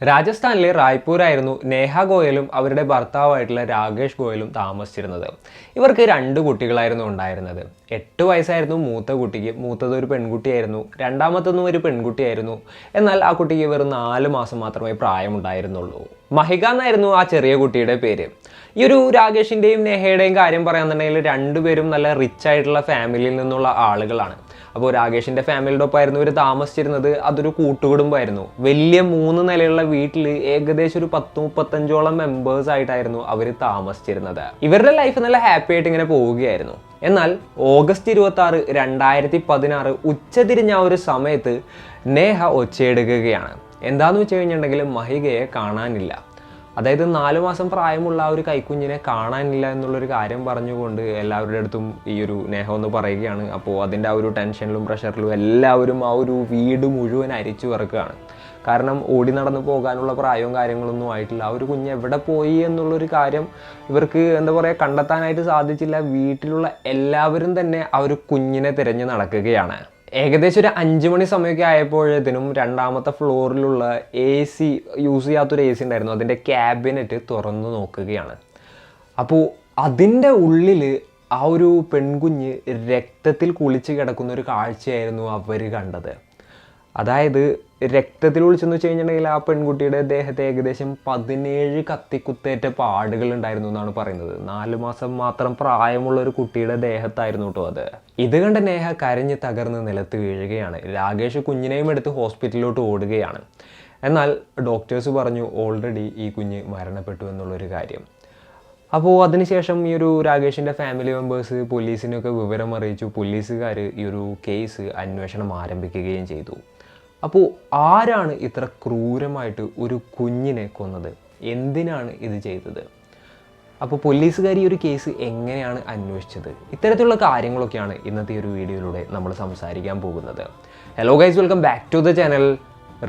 രാജസ്ഥാനിലെ റായ്പൂരായിരുന്നു നേഹ ഗോയലും അവരുടെ ഭർത്താവായിട്ടുള്ള രാകേഷ് ഗോയലും താമസിച്ചിരുന്നത്. ഇവർക്ക് 2 കുട്ടികളായിരുന്നു ഉണ്ടായിരുന്നത്. 8 വയസ്സായിരുന്നു മൂത്ത കുട്ടിക്ക്. മൂത്തത് ഒരു പെൺകുട്ടിയായിരുന്നു, രണ്ടാമത്തതും ഒരു പെൺകുട്ടിയായിരുന്നു. എന്നാൽ ആ കുട്ടിക്ക് വെറും 4 മാസം മാത്രമേ പ്രായമുണ്ടായിരുന്നുള്ളൂ. മഹിക എന്നായിരുന്നു ആ ചെറിയ കുട്ടിയുടെ പേര്. ഈ ഒരു രാകേഷിൻ്റെയും നേഹയുടെയും കാര്യം പറയാന്നുണ്ടെങ്കിൽ രണ്ടുപേരും നല്ല റിച്ച് ആയിട്ടുള്ള ഫാമിലിയിൽ നിന്നുള്ള ആളുകളാണ്. അപ്പോൾ രാകേഷിൻ്റെ ഫാമിലിയുടെ ഒപ്പമായിരുന്നു ഇവർ താമസിച്ചിരുന്നത്. അതൊരു കൂട്ടുകുടുംബമായിരുന്നു. വലിയ 3 നിലയുള്ള വീട്ടിൽ ഏകദേശം ഒരു 10-35ഓളം മെമ്പേഴ്സ് ആയിട്ടായിരുന്നു അവർ താമസിച്ചിരുന്നത്. ഇവരുടെ ലൈഫ് നല്ല ഹാപ്പി ആയിട്ട് ഇങ്ങനെ പോവുകയായിരുന്നു. എന്നാൽ ഓഗസ്റ്റ് 26, 2016 ഉച്ചതിരിഞ്ഞ ഒരു സമയത്ത് നേഹ ഒച്ചയെടുക്കുകയാണ്. എന്താന്ന് വെച്ച് കഴിഞ്ഞിട്ടുണ്ടെങ്കിൽ മഹികയെ കാണാനില്ല. അതായത് 4 മാസം പ്രായമുള്ള ആ ഒരു കൈക്കുഞ്ഞിനെ കാണാനില്ല എന്നുള്ളൊരു കാര്യം പറഞ്ഞുകൊണ്ട് എല്ലാവരുടെ അടുത്തും ഈ ഒരു നേഹ ഒന്ന് പറയുകയാണ്. അപ്പോൾ അതിൻ്റെ ആ ഒരു ടെൻഷനിലും പ്രഷറിലും എല്ലാവരും ആ ഒരു വീട് മുഴുവൻ അരിച്ചു വിറക്കുകയാണ്. കാരണം ഓടി നടന്ന് പോകാനുള്ള പ്രായവും കാര്യങ്ങളൊന്നും ആയിട്ടില്ല. ആ ഒരു കുഞ്ഞ് എവിടെ പോയി എന്നുള്ളൊരു കാര്യം ഇവർക്ക് എന്താ പറയുക കണ്ടെത്താനായിട്ട് സാധിച്ചില്ല. വീട്ടിലുള്ള എല്ലാവരും തന്നെ ആ ഒരു കുഞ്ഞിനെ തിരഞ്ഞ് നടക്കുകയാണ്. ഏകദേശം ഒരു 5 മണി സമയമൊക്കെ ആയപ്പോഴത്തേനും 2ാമത്തെ ഫ്ലോറിലുള്ള AC യൂസ് ചെയ്യാത്തൊരു AC ഉണ്ടായിരുന്നു. അതിൻ്റെ ക്യാബിനറ്റ് തുറന്നു നോക്കുകയാണ്. അപ്പോൾ അതിൻ്റെ ഉള്ളിൽ ആ ഒരു പെൺകുഞ്ഞ് രക്തത്തിൽ കുളിച്ച് കിടക്കുന്ന ഒരു കാഴ്ചയായിരുന്നു അവർ കണ്ടത്. അതായത് രക്തത്തിൽ കുളിച്ചെന്ന് വെച്ച് കഴിഞ്ഞിട്ടുണ്ടെങ്കിൽ ആ പെൺകുട്ടിയുടെ ദേഹത്ത് ഏകദേശം 17 കത്തിക്കുത്തേറ്റ പാടുകൾ ഉണ്ടായിരുന്നു എന്നാണ് പറയുന്നത്. 4 മാസം മാത്രം പ്രായമുള്ള ഒരു കുട്ടിയുടെ ദേഹത്തായിരുന്നു കേട്ടോ അത്. ഇത് കണ്ട നേഹ കരഞ്ഞ് തകർന്ന് നിലത്ത് വീഴുകയാണ്. രാകേഷ് കുഞ്ഞിനെയും എടുത്ത് ഹോസ്പിറ്റലിലോട്ട് ഓടുകയാണ്. എന്നാൽ ഡോക്ടേഴ്സ് പറഞ്ഞു ഓൾറെഡി ഈ കുഞ്ഞ് മരണപ്പെട്ടു എന്നുള്ളൊരു കാര്യം. അപ്പോൾ അതിനുശേഷം ഈ ഒരു രാകേഷിൻ്റെ ഫാമിലി മെമ്പേഴ്സ് പോലീസിനൊക്കെ വിവരം അറിയിച്ചു. പോലീസുകാർ ഈ ഒരു കേസ് അന്വേഷണം ആരംഭിക്കുകയും ചെയ്തു. അപ്പോൾ ആരാണ് ഇത്ര ക്രൂരമായിട്ട് ഒരു കുഞ്ഞിനെ കൊന്നത്? എന്തിനാണ് ഇത് ചെയ്തത്? അപ്പോൾ പോലീസുകാർ ഈ ഒരു കേസ് എങ്ങനെയാണ് അന്വേഷിച്ചത്? ഇത്തരത്തിലുള്ള കാര്യങ്ങളൊക്കെയാണ് ഇന്നത്തെ ഒരു വീഡിയോയിലൂടെ നമ്മൾ സംസാരിക്കാൻ പോകുന്നത്. Hello guys, welcome back to the channel.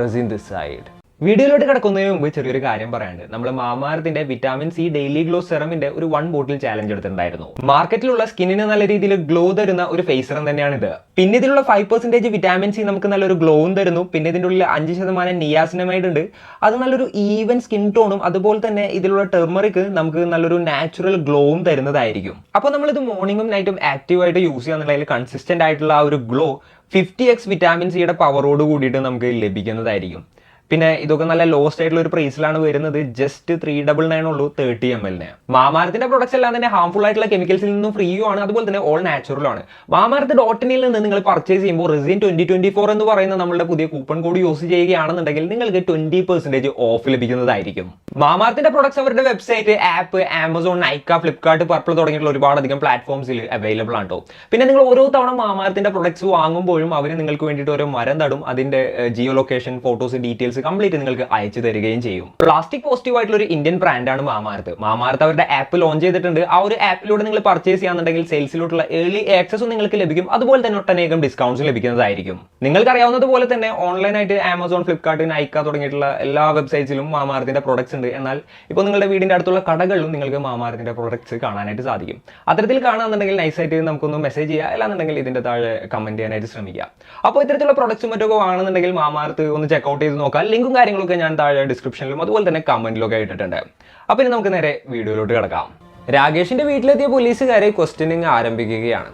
Razin this side. വീഡിയോയിലോട്ട് കിടക്കുന്നതിന് മുമ്പ് ചെറിയൊരു കാര്യം പറയാനുണ്ട്. നമ്മൾ മാമാർത്തിന്റെ വിറ്റാമിൻ സി ഡെയിലി ഗ്ലോ സെറമിന്റെ ഒരു 1 ബോട്ടിൽ ചാലഞ്ച് എടുത്തിട്ടുണ്ടായിരുന്നു. മാർക്കറ്റിലുള്ള സ്കിന്നിന് നല്ല രീതിയിൽ ഗ്ലോ തരുന്ന ഒരു ഫേസ് സെറം തന്നെയാണ് ഇത്. പിന്നെ ഇതിലുള്ള 5% വിറ്റാമിൻ സി നമുക്ക് നല്ലൊരു ഗ്ലോവും തരുന്നു. പിന്നെ ഇതിൻ്റെ ഉള്ളിൽ 5% നിയാസിനമൈഡ് ഉണ്ട്. അത് നല്ലൊരു ഈവൻ സ്കിൻ ടോണും അതുപോലെ തന്നെ ഇതിലുള്ള ടെർമറിക് നമുക്ക് നല്ലൊരു നാച്ചുറൽ ഗ്ലോവും തരുന്നതായിരിക്കും. അപ്പോൾ നമ്മളിത് മോർണിംഗും നൈറ്റും ആക്റ്റീവായിട്ട് യൂസ് ചെയ്യാന്നുണ്ടെങ്കിൽ കൺസിസ്റ്റന്റ് ആയിട്ടുള്ള ആ ഒരു ഗ്ലോ 50x വിറ്റാമിൻ സിയുടെ പവറോട് കൂടിയിട്ട് നമുക്ക് ലഭിക്കുന്നതായിരിക്കും. പിന്നെ ഇതൊക്കെ നല്ല ലോസ്റ്റ് ആയിട്ടുള്ള ഒരു പ്രൈസിലാണ് വരുന്നത്. ജസ്റ്റ് 399 ഉള്ളൂ 30 ml. മാമാർത്തിന്റെ പ്രൊഡക്ട്സ് എല്ലാം തന്നെ ഹാർംഫുൾ ആയിട്ടുള്ള കെമിക്കൽസിൽ നിന്നും ഫ്രീയും ആണ്. അതുപോലെ തന്നെ ഓൾ നാച്ചുറൽ ആണ്. മാമാർത്ത്.in നിന്ന് നിങ്ങൾ പർച്ചേസ് ചെയ്യുമ്പോൾ റെസിൻ 2024 എന്ന് പറയുന്ന നമ്മുടെ പുതിയ കൂപ്പൺ കോഡ് യൂസ് ചെയ്യുകയാണെന്നുണ്ടെങ്കിൽ നിങ്ങൾക്ക് 20% ഓഫ് ലഭിക്കുന്നതായിരിക്കും. മാമാർത്തിന്റെ പ്രൊഡക്ട്സ് അവരുടെ website, app, Amazon, Nykaa, Flipkart, purple തുടങ്ങിയിട്ടുള്ള ഒരുപാടധികം പ്ലാറ്റ്ഫോംസിൽ അവൈലബിൾ ആണ്. പിന്നെ നിങ്ങൾ ഓരോ തവണ മാമാർത്തിന്റെ പ്രൊഡക്ട്സ് വാങ്ങുമ്പോഴും അവർ നിങ്ങൾക്ക് വേണ്ടിയിട്ട് ഓരോ മരം തടും. അതിന്റെ geo location, photos, details complete നിങ്ങൾക്ക് അയച്ചു തരികയും ചെയ്യും. പ്ലാസ്റ്റിക് പോസിറ്റീവ് ആയിട്ടുള്ള ഒരു ഇന്ത്യൻ ബ്രാൻഡാണ് മാമാർത്ത്. മാമാർത്ത് അവരുടെ ആപ്പ് ലോഞ്ച് ചെയ്തിട്ടുണ്ട്. ആ ഒരു ആപ്പിലൂടെ നിങ്ങൾ പർച്ചേസ് ചെയ്യാന്നുണ്ടെങ്കിൽ സെയിൽസിലോട്ടുള്ള ഏർലി ആക്സസും നിങ്ങൾക്ക് ലഭിക്കും. അതുപോലെ തന്നെ ഒട്ടനേകം ഡിസ്കൗണ്ട്സ് ലഭിക്കുന്നതായിരിക്കും. നിങ്ങൾക്ക് അറിയാവുന്നതുപോലെ തന്നെ ഓൺലൈനായിട്ട് ആമസോൺ, ഫ്ലിപ്കാർട്ട്, നൈക്ക തുടങ്ങിയിട്ടുള്ള എല്ലാ വെബ്സൈറ്റ്സിലും മാമാർത്തിന്റെ പ്രൊഡക്ട്സ് ഉണ്ട്. എന്നാൽ ഇപ്പോൾ നിങ്ങളുടെ വീടിന്റെ അടുത്തുള്ള കടകളിലും നിങ്ങൾക്ക് മാമാർത്തിന്റെ പ്രൊഡക്ട്സ് കാണാനായിട്ട് സാധിക്കും. അത്തരത്തിൽ കാണാന്നുണ്ടെങ്കിൽ നൈസായിട്ട് നമുക്കൊന്ന് മെസ്സേജ് ചെയ്യുക, അല്ലാന്നുണ്ടെങ്കിൽ ഇതിന്റെ താഴെ കമന്റ് ചെയ്യാനായിട്ട് ശ്രമിക്കുക. അപ്പോൾ ഇത്തരത്തിലുള്ള പ്രൊഡക്ട്സും മറ്റൊക്കെ വാങ്ങുന്നുണ്ടെങ്കിൽ മാമാർത്ത് ഒന്ന് ചെക്കൗട്ട് ചെയ്ത് നോക്കാം. ലിങ്കും കാര്യങ്ങളൊക്കെ ഞാൻ താഴെ ഡിസ്ക്രിപ്ഷനിലും അതുപോലെ തന്നെ കമന്റിലൊക്കെ ഇട്ടിട്ടുണ്ട്. അപ്പോൾ ഇനി നമുക്ക് നേരെ വീഡിയോയിലോട്ട് കിടക്കാം. രാകേഷിന്റെ വീട്ടിലെത്തിയ പോലീസുകാരെ ക്വസ്റ്റ്യനിങ് ആരംഭിക്കുകയാണ്.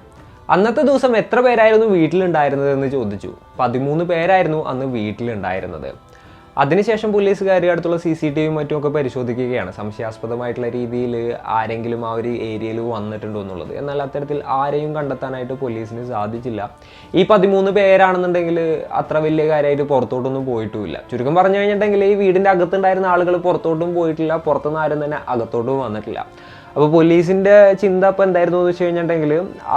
അന്നത്തെ ദിവസം എത്ര പേരായിരുന്നു വീട്ടിലുണ്ടായിരുന്നത് എന്ന് ചോദിച്ചു. 13 പേരായിരുന്നു അന്ന് വീട്ടിലുണ്ടായിരുന്നത്. അതിനുശേഷം പോലീസുകാർ അടുത്തുള്ള CCTV മറ്റുമൊക്കെ പരിശോധിക്കുകയാണ്. സംശയാസ്പദമായിട്ടുള്ള രീതിയിൽ ആരെങ്കിലും ആ ഒരു ഏരിയയിൽ വന്നിട്ടുണ്ടോ എന്നുള്ളത്. എന്നാൽ അത്തരത്തിൽ ആരെയും കണ്ടെത്താനായിട്ട് പോലീസിന് സാധിച്ചില്ല. ഈ 13 പേരാണെന്നുണ്ടെങ്കിൽ അത്ര വലിയ കാര്യമായിട്ട് പുറത്തോട്ടൊന്നും പോയിട്ടുമില്ല. ചുരുക്കം പറഞ്ഞു കഴിഞ്ഞിട്ടുണ്ടെങ്കിൽ ഈ വീടിൻ്റെ അകത്തുണ്ടായിരുന്ന ആളുകൾ പുറത്തോട്ടും പോയിട്ടില്ല, പുറത്തുനിന്ന് ആരും തന്നെ അകത്തോട്ടും വന്നിട്ടില്ല. അപ്പോൾ പോലീസിൻ്റെ ചിന്ത ഇപ്പോൾ എന്തായിരുന്നു എന്ന് വെച്ച് കഴിഞ്ഞിട്ടുണ്ടെങ്കിൽ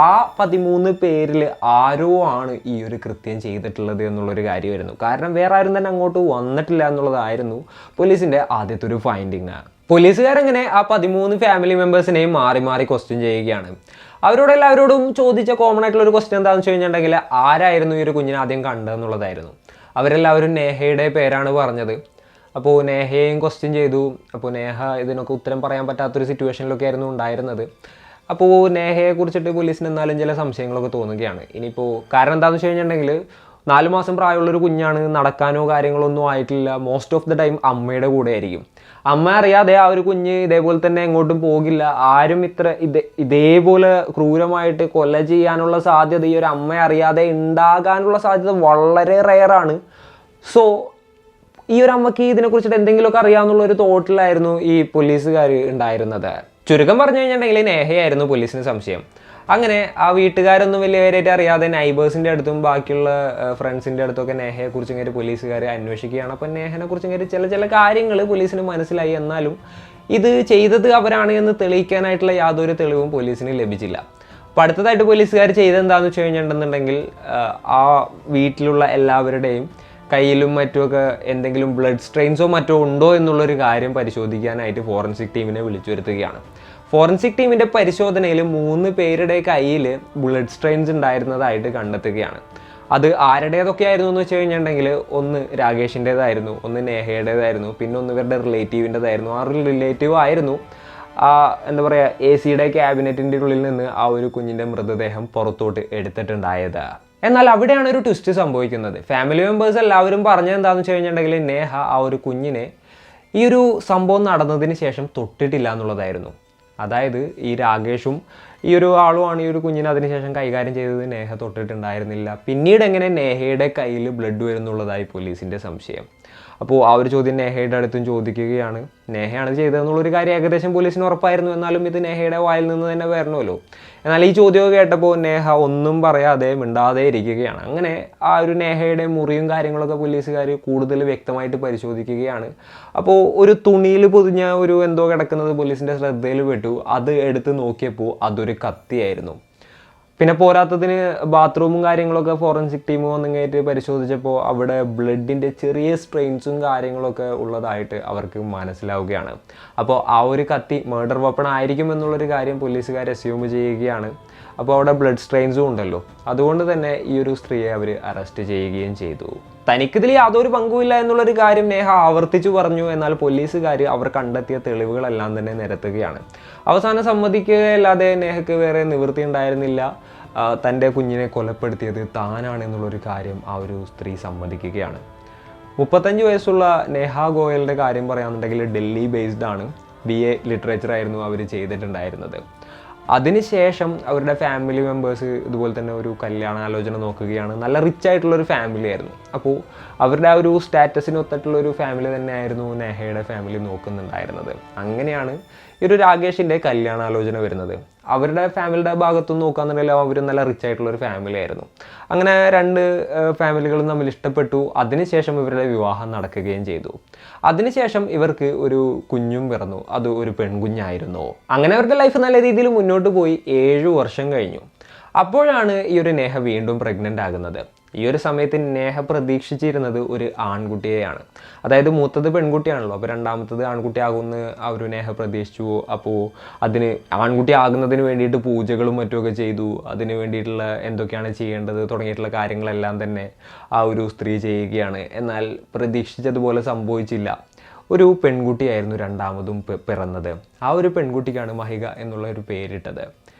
ആ 13 പേരിൽ ആരോ ആണ് ഈ ഒരു കൃത്യം ചെയ്തിട്ടുള്ളത് എന്നുള്ളൊരു കാര്യമായിരുന്നു. കാരണം വേറെ ആരും തന്നെ അങ്ങോട്ട് വന്നിട്ടില്ല എന്നുള്ളതായിരുന്നു പോലീസിൻ്റെ ആദ്യത്തെ ഒരു ഫൈൻഡിങ്. പോലീസുകാരങ്ങനെ ആ 13 ഫാമിലി മെമ്പേഴ്സിനെയും മാറി മാറി ക്വസ്റ്റ്യൻ ചെയ്യുകയാണ്. അവരോടും ചോദിച്ച കോമൺ ആയിട്ടുള്ള ഒരു ക്വസ്റ്റ്യൻ എന്താണെന്ന് വെച്ച് കഴിഞ്ഞിട്ടുണ്ടെങ്കിൽ ആരായിരുന്നു ഈ ഒരു കുഞ്ഞിനെ ആദ്യം കണ്ടതെന്നുള്ളതായിരുന്നു. അവരെല്ലാവരും നേഹയുടെ പേരാണ് പറഞ്ഞത്. അപ്പോൾ നേഹയെയും ക്വസ്റ്റ്യൻ ചെയ്തു. അപ്പോൾ നേഹ ഇതിനൊക്കെ ഉത്തരം പറയാൻ പറ്റാത്തൊരു സിറ്റുവേഷനിലൊക്കെ ആയിരുന്നു ഉണ്ടായിരുന്നത്. അപ്പോൾ നേഹയെ കുറിച്ചിട്ട് പോലീസിന് എന്നാലും ചില സംശയങ്ങളൊക്കെ തോന്നുകയാണ്. ഇനിയിപ്പോൾ കാരണം എന്താണെന്ന് വെച്ച് കഴിഞ്ഞിട്ടുണ്ടെങ്കിൽ 4 മാസം പ്രായമുള്ളൊരു കുഞ്ഞാണ്, നടക്കാനോ കാര്യങ്ങളൊന്നും ആയിട്ടില്ല. മോസ്റ്റ് ഓഫ് ദ ടൈം അമ്മയുടെ കൂടെ ആയിരിക്കും. അമ്മ അറിയാതെ ആ ഒരു കുഞ്ഞ് ഇതേപോലെ തന്നെ എങ്ങോട്ടും പോകില്ല. ആരും ഇതേപോലെ ക്രൂരമായിട്ട് കൊല ചെയ്യാനുള്ള സാധ്യത ഈ ഒരു അമ്മ അറിയാതെ ഉണ്ടാകാനുള്ള സാധ്യത വളരെ റെയറാണ്. സോ ഈ ഒരു അമ്മയ്ക്ക് ഇതിനെക്കുറിച്ചിട്ട് എന്തെങ്കിലുമൊക്കെ അറിയാമെന്നുള്ള ഒരു തോട്ടിലായിരുന്നു ഈ പോലീസുകാർ ഉണ്ടായിരുന്നത്. ചുരുക്കം പറഞ്ഞു കഴിഞ്ഞിട്ടുണ്ടെങ്കിൽ നേഹയായിരുന്നു പോലീസിന് സംശയം. അങ്ങനെ ആ വീട്ടുകാരൊന്നും വലിയ പേരായിട്ട് അറിയാതെ നൈബേഴ്സിൻ്റെ അടുത്തും ബാക്കിയുള്ള ഫ്രണ്ട്സിൻ്റെ അടുത്തൊക്കെ നേഹയെക്കുറിച്ച് ഇങ്ങനെ പോലീസുകാർ അന്വേഷിക്കുകയാണ്. അപ്പം നേഹനെ കുറിച്ച് ഇങ്ങനെ ചില കാര്യങ്ങൾ പോലീസിന് മനസ്സിലായി. എന്നാലും ഇത് ചെയ്തത് അവരാണ് എന്ന് തെളിയിക്കാനായിട്ടുള്ള യാതൊരു തെളിവും പോലീസിന് ലഭിച്ചില്ല. അപ്പോൾ അടുത്തതായിട്ട് പോലീസുകാർ ചെയ്തെന്താണെന്ന് വെച്ച് കഴിഞ്ഞിട്ടുണ്ടെന്നുണ്ടെങ്കിൽ ആ വീട്ടിലുള്ള എല്ലാവരുടെയും കയ്യിലും മറ്റുമൊക്കെ എന്തെങ്കിലും ബ്ലഡ് സ്ട്രെയിൻസോ മറ്റോ ഉണ്ടോ എന്നുള്ളൊരു കാര്യം പരിശോധിക്കാനായിട്ട് ഫോറൻസിക് ടീമിനെ വിളിച്ചു വരുത്തുകയാണ്. ഫോറൻസിക് ടീമിൻ്റെ പരിശോധനയിൽ 3 പേരുടെ കയ്യിൽ ബ്ലഡ് സ്ട്രെയിൻസ് ഉണ്ടായിരുന്നതായിട്ട് കണ്ടെത്തുകയാണ്. അത് ആരുടേതൊക്കെ ആയിരുന്നു എന്ന് വെച്ച് കഴിഞ്ഞിട്ടുണ്ടെങ്കിൽ ഒന്ന് രാകേഷിൻ്റേതായിരുന്നു, ഒന്ന് നേഹയുടേതായിരുന്നു, പിന്നെ ഒന്ന് ഇവരുടെ റിലേറ്റീവിൻ്റെതായിരുന്നു. ആ റിലേറ്റീവ് ആയിരുന്നു എന്താ പറയുക AC-യുടെ ക്യാബിനറ്റിൻ്റെ ഉള്ളിൽ നിന്ന് ആ ഒരു കുഞ്ഞിൻ്റെ മൃതദേഹം പുറത്തോട്ട് എടുത്തിട്ടുണ്ടായത്. എന്നാൽ അവിടെയാണ് ഒരു ട്വിസ്റ്റ് സംഭവിക്കുന്നത്. ഫാമിലി മെമ്പേഴ്സ് എല്ലാവരും പറഞ്ഞത് എന്താണെന്ന് വെച്ച് കഴിഞ്ഞിട്ടുണ്ടെങ്കിൽ നേഹ ആ ഒരു കുഞ്ഞിനെ ഈ ഒരു സംഭവം നടന്നതിന് ശേഷം തൊട്ടിട്ടില്ല എന്നുള്ളതായിരുന്നു. അതായത് ഈ രാകേഷും ഈ ഒരു ആളുമാണ് ഈ ഒരു കുഞ്ഞിനെ അതിനുശേഷം കൈകാര്യം ചെയ്തത്. നേഹ തൊട്ടിട്ടുണ്ടായിരുന്നില്ല. പിന്നീട് എങ്ങനെ നേഹയുടെ കയ്യിൽ ബ്ലഡ് വരുന്നുള്ളതായി പോലീസിൻ്റെ സംശയം. അപ്പോൾ ആ ഒരു ചോദ്യം നേഹയുടെ അടുത്തും ചോദിക്കുകയാണ്. നേഹയാണ് ചെയ്തതെന്നുള്ളൊരു കാര്യം ഏകദേശം പോലീസിന് ഉറപ്പായിരുന്നു. എന്നാലും ഇത് നേഹയുടെ വായിൽ നിന്ന് തന്നെ വരണമല്ലോ. എന്നാൽ ഈ ചോദ്യമൊക്കെ കേട്ടപ്പോൾ നേഹ ഒന്നും പറയാതെ മിണ്ടാതെ ഇരിക്കുകയാണ്. അങ്ങനെ ആ ഒരു നേഹയുടെ മുറിയും കാര്യങ്ങളൊക്കെ പോലീസുകാർ കൂടുതൽ വ്യക്തമായിട്ട് പരിശോധിക്കുകയാണ്. അപ്പോൾ ഒരു തുണിയിൽ പൊതിഞ്ഞ ഒരു എന്തോ കിടക്കുന്നത് പോലീസിൻ്റെ ശ്രദ്ധയിൽ പെട്ടു. അത് എടുത്ത് നോക്കിയപ്പോൾ അതൊരു കത്തിയായിരുന്നു. പിന്നെ പോരാത്തതിന് ബാത്റൂമും കാര്യങ്ങളൊക്കെ ഫോറൻസിക് ടീം വന്നിങ്ങായിട്ട് പരിശോധിച്ചപ്പോൾ അവിടെ ബ്ലഡിൻ്റെ ചെറിയ സ്ട്രെയിൻസും കാര്യങ്ങളൊക്കെ ഉള്ളതായിട്ട് അവർക്ക് മനസ്സിലാവുകയാണ്. അപ്പോൾ ആ ഒരു കത്തി മർഡർ വെപ്പൺ ആയിരിക്കും എന്നുള്ളൊരു കാര്യം പോലീസുകാർ അസ്യൂം ചെയ്യുകയാണ്. അപ്പോൾ അവിടെ ബ്ലഡ് സ്ട്രെയിൻസും ഉണ്ടല്ലോ. അതുകൊണ്ട് തന്നെ ഈ ഒരു സ്ത്രീയെ അവർ അറസ്റ്റ് ചെയ്യുകയും ചെയ്തു. തനിക്കിതിൽ യാതൊരു പങ്കുമില്ല എന്നുള്ളൊരു കാര്യം നേഹ ആവർത്തിച്ചു പറഞ്ഞു. എന്നാൽ പോലീസുകാർ അവർ കണ്ടെത്തിയ തെളിവുകളെല്ലാം തന്നെ നിരത്തുകയാണ്. അവസാനം സമ്മതിക്കുകയല്ലാതെ നേഹയ്ക്ക് വേറെ നിവൃത്തി ഉണ്ടായിരുന്നില്ല. തൻ്റെ കുഞ്ഞിനെ കൊലപ്പെടുത്തിയത് താനാണെന്നുള്ളൊരു കാര്യം ആ ഒരു സ്ത്രീ സമ്മതിക്കുകയാണ്. 35 വയസ്സുള്ള നേഹ ഗോയലിൻ്റെ കാര്യം പറയുകയാണെന്നുണ്ടെങ്കിൽ ഡൽഹി ബേസ്ഡ് ആണ്. BA ലിറ്ററേച്ചർ ആയിരുന്നു അവർ ചെയ്തിട്ടുണ്ടായിരുന്നത്. അതിനുശേഷം അവരുടെ ഫാമിലി മെമ്പേഴ്സ് ഇതുപോലെ തന്നെ ഒരു കല്യാണാലോചന നോക്കുകയാണ്. നല്ല റിച്ച് ആയിട്ടുള്ളൊരു ഫാമിലി ആയിരുന്നു. അപ്പോൾ അവരുടെ ആ ഒരു സ്റ്റാറ്റസിനൊത്തിട്ടുള്ളൊരു ഫാമിലി തന്നെയായിരുന്നു നേഹയുടെ ഫാമിലി നോക്കുന്നുണ്ടായിരുന്നത്. അങ്ങനെയാണ് ഈ ഒരു രാകേഷിൻ്റെ കല്യാണാലോചന വരുന്നത്. അവരുടെ ഫാമിലിയുടെ ഭാഗത്തുനിന്ന് നോക്കുകയാണെന്നുണ്ടെങ്കിൽ അവർ നല്ല റിച്ച് ആയിട്ടുള്ളൊരു ഫാമിലി ആയിരുന്നു. അങ്ങനെ 2 ഫാമിലികളും തമ്മിൽ ഇഷ്ടപ്പെട്ടു. അതിനുശേഷം ഇവരുടെ വിവാഹം നടക്കുകയും ചെയ്തു. അതിനുശേഷം ഇവർക്ക് ഒരു കുഞ്ഞും പിറന്നു. അത് ഒരു പെൺകുഞ്ഞായിരുന്നു. അങ്ങനെ അവരുടെ ലൈഫ് നല്ല രീതിയിൽ മുന്നോട്ട് പോയി. 7 വർഷം കഴിഞ്ഞു. അപ്പോഴാണ് ഈ ഒരു നേഹ വീണ്ടും പ്രഗ്നൻ്റ് ആകുന്നത്. ഈ ഒരു സമയത്ത് നേഹ പ്രതീക്ഷിച്ചിരുന്നത് ഒരു ആൺകുട്ടിയെയാണ്. അതായത് മൂത്തത് പെൺകുട്ടിയാണല്ലോ. അപ്പോൾ രണ്ടാമത്തത് ആൺകുട്ടിയാകുമെന്ന് ആ ഒരു നേഹ പ്രതീക്ഷിച്ചു. അപ്പോൾ അതിന് ആൺകുട്ടി ആകുന്നതിന് വേണ്ടിയിട്ട് പൂജകളും മറ്റുമൊക്കെ ചെയ്തു. അതിന് വേണ്ടിയിട്ടുള്ള എന്തൊക്കെയാണ് ചെയ്യേണ്ടത് തുടങ്ങിയിട്ടുള്ള കാര്യങ്ങളെല്ലാം തന്നെ ആ ഒരു സ്ത്രീ ചെയ്യുകയാണ്. എന്നാൽ പ്രതീക്ഷിച്ചതുപോലെ സംഭവിച്ചില്ല. ഒരു പെൺകുട്ടിയായിരുന്നു രണ്ടാമതും പിറന്നത്. ആ ഒരു പെൺകുട്ടിക്കാണ് മഹിക എന്നുള്ള ഒരു പേരിട്ടത്.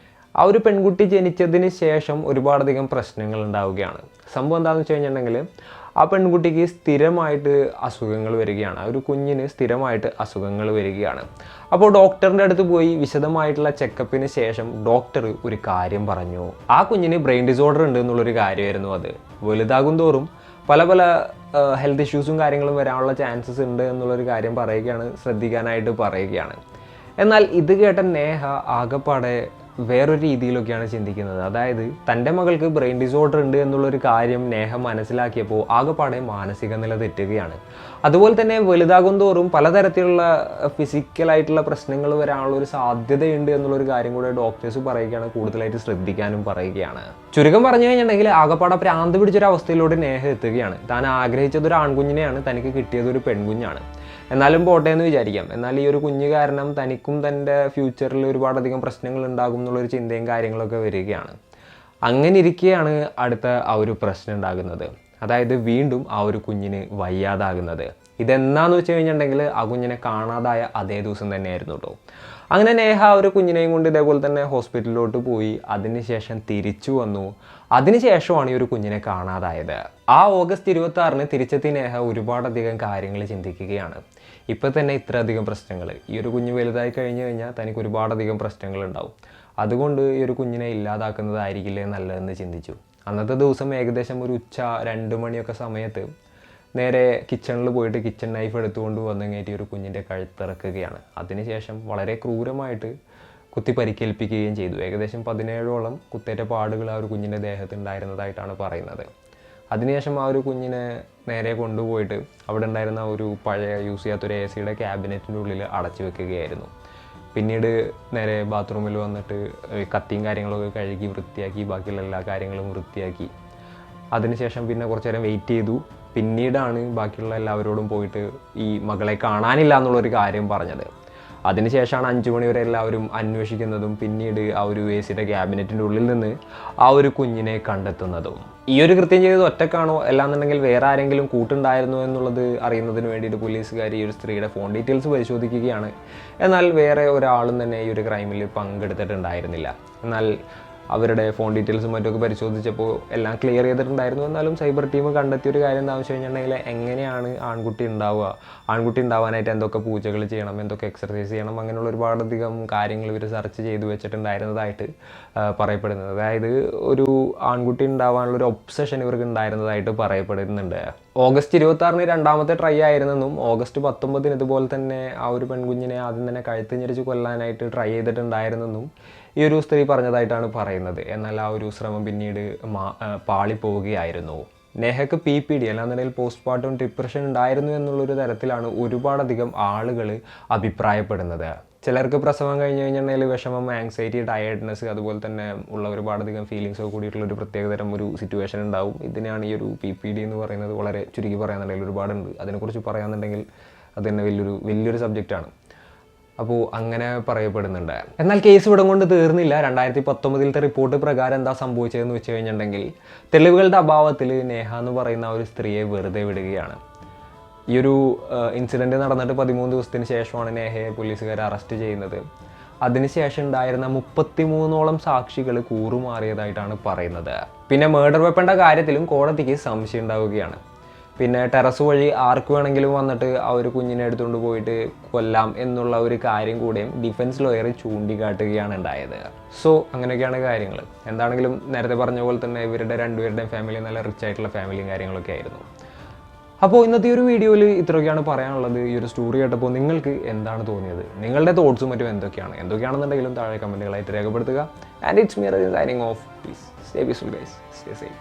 ആ ഒരു പെൺകുട്ടി ജനിച്ചതിന് ശേഷം ഒരുപാടധികം പ്രശ്നങ്ങൾ ഉണ്ടാവുകയാണ്. സംഭവം എന്താണെന്ന് വെച്ച് കഴിഞ്ഞിട്ടുണ്ടെങ്കിൽ ആ പെൺകുട്ടിക്ക് സ്ഥിരമായിട്ട് അസുഖങ്ങൾ വരികയാണ്. ആ ഒരു കുഞ്ഞിന് സ്ഥിരമായിട്ട് അസുഖങ്ങൾ വരികയാണ്. അപ്പോൾ ഡോക്ടറിൻ്റെ അടുത്ത് പോയി വിശദമായിട്ടുള്ള ചെക്കപ്പിന് ശേഷം ഡോക്ടർ ഒരു കാര്യം പറഞ്ഞു. ആ കുഞ്ഞിന് ബ്രെയിൻ ഡിസോർഡർ ഉണ്ട് എന്നുള്ളൊരു കാര്യമായിരുന്നു. അത് വലുതാകും തോറും പല ഹെൽത്ത് ഇഷ്യൂസും കാര്യങ്ങളും വരാനുള്ള ചാൻസസ് ഉണ്ട് എന്നുള്ളൊരു കാര്യം പറയുകയാണ്, ശ്രദ്ധിക്കാനായിട്ട് പറയുകയാണ്. എന്നാൽ ഇത് കേട്ട നേഹ ആകെപ്പാടെ വേറൊരു രീതിയിലൊക്കെയാണ് ചിന്തിക്കുന്നത്. അതായത് തൻ്റെ മകൾക്ക് ബ്രെയിൻ ഡിസോർഡർ ഉണ്ട് എന്നുള്ളൊരു കാര്യം നേഹ മനസ്സിലാക്കിയപ്പോൾ ആകെപ്പാടെ മാനസിക നില തെറ്റുകയാണ്. അതുപോലെ തന്നെ വലുതാകും തോറും പലതരത്തിലുള്ള ഫിസിക്കലായിട്ടുള്ള പ്രശ്നങ്ങൾ വരാനുള്ള ഒരു സാധ്യതയുണ്ട് എന്നുള്ളൊരു കാര്യം കൂടെ ഡോക്ടേഴ്സ് പറയുകയാണ്, കൂടുതലായിട്ട് ശ്രദ്ധിക്കാനും പറയുകയാണ്. ചുരുക്കം പറഞ്ഞു കഴിഞ്ഞിട്ടുണ്ടെങ്കിൽ ആകെപ്പാടെ ഭ്രാന്ത് പിടിച്ചൊരു അവസ്ഥയിലൂടെ നേഹ എത്തുകയാണ്. താൻ ആഗ്രഹിച്ചത് ഒരു ആൺകുഞ്ഞിനെയാണ്, തനിക്ക് കിട്ടിയത് ഒരു പെൺകുഞ്ഞാണ്. എന്നാലും പോട്ടെ എന്ന് വിചാരിക്കാം. എന്നാൽ ഈ ഒരു കുഞ്ഞ് കാരണം തനിക്കും തൻ്റെ ഫ്യൂച്ചറിൽ ഒരുപാടധികം പ്രശ്നങ്ങൾ ഉണ്ടാകും എന്നുള്ളൊരു ചിന്തയും കാര്യങ്ങളൊക്കെ വരികയാണ്. അങ്ങനെ ഇരിക്കുകയാണ് അടുത്ത ആ ഒരു പ്രശ്നം ഉണ്ടാകുന്നത്. അതായത് വീണ്ടും ആ ഒരു കുഞ്ഞിന് വയ്യാതാകുന്നത്. ഇതെന്നാന്ന് വെച്ച് കഴിഞ്ഞിട്ടുണ്ടെങ്കിൽ ആ കുഞ്ഞിനെ കാണാതായ അതേ ദിവസം തന്നെയായിരുന്നു കേട്ടോ. അങ്ങനെ നേഹ ഒരു കുഞ്ഞിനെയും കൊണ്ട് ഇതേപോലെ തന്നെ ഹോസ്പിറ്റലിലോട്ട് പോയി. അതിനുശേഷം തിരിച്ചു വന്നു. അതിനുശേഷമാണ് ഈ ഒരു കുഞ്ഞിനെ കാണാതായത്. ആ ഓഗസ്റ്റ് 26-ന് തിരിച്ചെത്തി നേഹ ഒരുപാടധികം കാര്യങ്ങൾ ചിന്തിക്കുകയാണ്. ഇപ്പം തന്നെ ഇത്രയധികം പ്രശ്നങ്ങൾ, ഈ ഒരു കുഞ്ഞ് വലുതായി കഴിഞ്ഞു കഴിഞ്ഞാൽ തനിക്ക് ഒരുപാടധികം പ്രശ്നങ്ങൾ ഉണ്ടാവും. അതുകൊണ്ട് ഈ ഒരു കുഞ്ഞിനെ ഇല്ലാതാക്കുന്നതായിരിക്കില്ലേ നല്ലതെന്ന് ചിന്തിച്ചു. അന്നത്തെ ദിവസം ഏകദേശം ഒരു ഉച്ച 2 മണിയൊക്കെ സമയത്ത് നേരെ കിച്ചണിൽ പോയിട്ട് കിച്ചൺ നൈഫ് എടുത്തുകൊണ്ട് വന്നു കയറ്റി ഒരു കുഞ്ഞിൻ്റെ കഴുത്തിറക്കുകയാണ്. അതിനുശേഷം വളരെ ക്രൂരമായിട്ട് കുത്തി പരിക്കേൽപ്പിക്കുകയും ചെയ്തു. ഏകദേശം 17ഓളം കുത്തേറ്റ പാടുകൾ ആ ഒരു കുഞ്ഞിൻ്റെ ദേഹത്ത് ഉണ്ടായിരുന്നതായിട്ടാണ് പറയുന്നത്. അതിനുശേഷം ആ ഒരു കുഞ്ഞിനെ നേരെ കൊണ്ടുപോയിട്ട് അവിടെ ഉണ്ടായിരുന്ന ഒരു പഴയ യൂസ് ചെയ്യാത്തൊരു AC-യുടെ ക്യാബിനറ്റിൻ്റെ ഉള്ളിൽ അടച്ചു വെക്കുകയായിരുന്നു. പിന്നീട് നേരെ ബാത്റൂമിൽ വന്നിട്ട് കത്തിയും കാര്യങ്ങളൊക്കെ കഴുകി വൃത്തിയാക്കി, ബാക്കിയുള്ള എല്ലാ കാര്യങ്ങളും വൃത്തിയാക്കി. അതിനുശേഷം പിന്നെ കുറച്ച് നേരം വെയിറ്റ് ചെയ്തു. പിന്നീടാണ് ബാക്കിയുള്ള എല്ലാവരോടും പോയിട്ട് ഈ മകളെ കാണാനില്ല എന്നുള്ളൊരു കാര്യം പറഞ്ഞത്. അതിനുശേഷമാണ് 5 മണി വരെ എല്ലാവരും അന്വേഷിക്കുന്നതും പിന്നീട് ആ ഒരു AC-യുടെ ക്യാബിനറ്റിൻ്റെ ഉള്ളിൽ നിന്ന് ആ ഒരു കുഞ്ഞിനെ കണ്ടെത്തുന്നതും. ഈ ഒരു കൃത്യം ചെയ്തത് ഒറ്റക്കാണോ അല്ലാന്നുണ്ടെങ്കിൽ വേറെ ആരെങ്കിലും കൂട്ടുണ്ടായിരുന്നോ എന്നുള്ളത് അറിയുന്നതിന് വേണ്ടിയിട്ട് പോലീസുകാർ ഈ ഒരു സ്ത്രീയുടെ ഫോൺ ഡീറ്റെയിൽസ് പരിശോധിക്കുകയാണ്. എന്നാൽ വേറെ ഒരാളും തന്നെ ഈ ഒരു ക്രൈമിൽ പങ്കെടുത്തിട്ടുണ്ടായിരുന്നില്ല. എന്നാൽ അവരുടെ ഫോൺ ഡീറ്റെയിൽസും മറ്റൊക്കെ പരിശോധിച്ചപ്പോൾ എല്ലാം ക്ലിയർ ചെയ്തിട്ടുണ്ടായിരുന്നു. എന്നാലും സൈബർ ടീം കണ്ടെത്തിയൊരു കാര്യം എന്താണെന്ന് വെച്ച് കഴിഞ്ഞിട്ടുണ്ടെങ്കിൽ എങ്ങനെയാണ് ആൺകുട്ടി ഉണ്ടാവുക, ആൺകുട്ടി ഉണ്ടാവാനായിട്ട് എന്തൊക്കെ പൂജകൾ ചെയ്യണം, എന്തൊക്കെ എക്സർസൈസ് ചെയ്യണം, അങ്ങനെയുള്ള ഒരുപാടധികം കാര്യങ്ങൾ ഇവർ സെർച്ച് ചെയ്ത് വെച്ചിട്ടുണ്ടായിരുന്നതായിട്ട് പറയപ്പെടുന്നത്. അതായത് ഒരു ആൺകുട്ടി ഉണ്ടാവാനുള്ളൊരു ഒബ്സഷൻ ഇവർക്ക് ഉണ്ടായിരുന്നതായിട്ട് പറയപ്പെടുന്നുണ്ട്. ഓഗസ്റ്റ് 26-ന് രണ്ടാമത്തെ ട്രൈ ആയിരുന്നെന്നും ഓഗസ്റ്റ് 19-ന് ഇതുപോലെ തന്നെ ആ ഒരു പെൺകുഞ്ഞിനെ ആദ്യം തന്നെ കഴുത്ത് ഞെരിച്ച് കൊല്ലാനായിട്ട് ട്രൈ ചെയ്തിട്ടുണ്ടായിരുന്നെന്നും ഈ ഒരു സ്ത്രീ പറഞ്ഞതായിട്ടാണ് പറയുന്നത്. എന്നാൽ ആ ഒരു ശ്രമം പിന്നീട് പാളിപ്പോവുകയായിരുന്നു. നേഹയ്ക്ക് PPD അല്ലാന്നുണ്ടെങ്കിൽ പോസ്റ്റ്മോർട്ടം ഡിപ്രഷൻ ഉണ്ടായിരുന്നു എന്നുള്ളൊരു തരത്തിലാണ് ഒരുപാടധികം ആളുകൾ അഭിപ്രായപ്പെടുന്നത്. ചിലർക്ക് പ്രസവം കഴിഞ്ഞ് കഴിഞ്ഞിട്ടുണ്ടെങ്കിൽ വിഷമം, ആങ്സൈറ്റി, ടയേർഡ്നെസ് അതുപോലെ തന്നെ ഉള്ള ഒരുപാടധികം ഫീലിങ്സൊക്കെ കൂടിയിട്ടുള്ളൊരു പ്രത്യേകതരം ഒരു സിറ്റുവേഷൻ ഉണ്ടാവും. ഇതിനാണ് ഈ ഒരു PPD എന്ന് പറയുന്നത്. വളരെ ചുരുക്കി പറയാന്നുണ്ടെങ്കിൽ ഒരുപാടുണ്ട്. അതിനെക്കുറിച്ച് പറയാന്നുണ്ടെങ്കിൽ അത് തന്നെ വലിയൊരു സബ്ജക്റ്റാണ്. അപ്പോൾ അങ്ങനെ പറയപ്പെടുന്നുണ്ട്. എന്നാൽ കേസ് ഇവിടം കൊണ്ട് തീർന്നില്ല. 2019-ത്തെ റിപ്പോർട്ട് പ്രകാരം എന്താ സംഭവിച്ചതെന്ന് വെച്ച് കഴിഞ്ഞിട്ടുണ്ടെങ്കിൽ തെളിവുകളുടെ അഭാവത്തിൽ നേഹ എന്ന് പറയുന്ന ഒരു സ്ത്രീയെ വെറുതെ വിടുകയാണ്. ഈ ഒരു ഇൻസിഡൻറ്റ് നടന്നിട്ട് 13 ദിവസത്തിന് ശേഷമാണ് നേഹയെ പോലീസുകാർ അറസ്റ്റ് ചെയ്യുന്നത്. അതിനുശേഷം ഉണ്ടായിരുന്ന 33ഓളം സാക്ഷികൾ കൂറുമാറിയതായിട്ടാണ് പറയുന്നത്. പിന്നെ മേർഡർ വെപ്പൻ്റെ കാര്യത്തിലും കോടതിക്ക് സംശയം ഉണ്ടാവുകയാണ്. പിന്നെ ടെറസ് വഴി ആർക്ക് വേണമെങ്കിലും വന്നിട്ട് ആ ഒരു കുഞ്ഞിനെ എടുത്തുകൊണ്ട് പോയിട്ട് കൊല്ലാം എന്നുള്ള ഒരു കാര്യം കൂടെയും ഡിഫൻസ് ലോയർ ചൂണ്ടിക്കാട്ടുകയാണ് ഉണ്ടായത്. സോ അങ്ങനെയൊക്കെയാണ് കാര്യങ്ങൾ. എന്താണെങ്കിലും നേരത്തെ പറഞ്ഞ പോലെ തന്നെ ഇവരുടെ രണ്ടുപേരുടെയും ഫാമിലി നല്ല റിച്ച് ആയിട്ടുള്ള ഫാമിലിയും കാര്യങ്ങളൊക്കെ ആയിരുന്നു. അപ്പോൾ ഇന്നത്തെ ഒരു വീഡിയോയിൽ ഇത്രയൊക്കെയാണ് പറയാനുള്ളത്. ഈ ഒരു സ്റ്റോറി കേട്ടപ്പോൾ നിങ്ങൾക്ക് എന്താണ് തോന്നിയത്, നിങ്ങളുടെ തോട്ട്സും മറ്റും എന്തൊക്കെയാണെന്നുണ്ടെങ്കിലും താഴെ കമൻറ്റുകളായിട്ട് രേഖപ്പെടുത്തുക. And it's me signing off. Please stay peaceful guys, stay safe.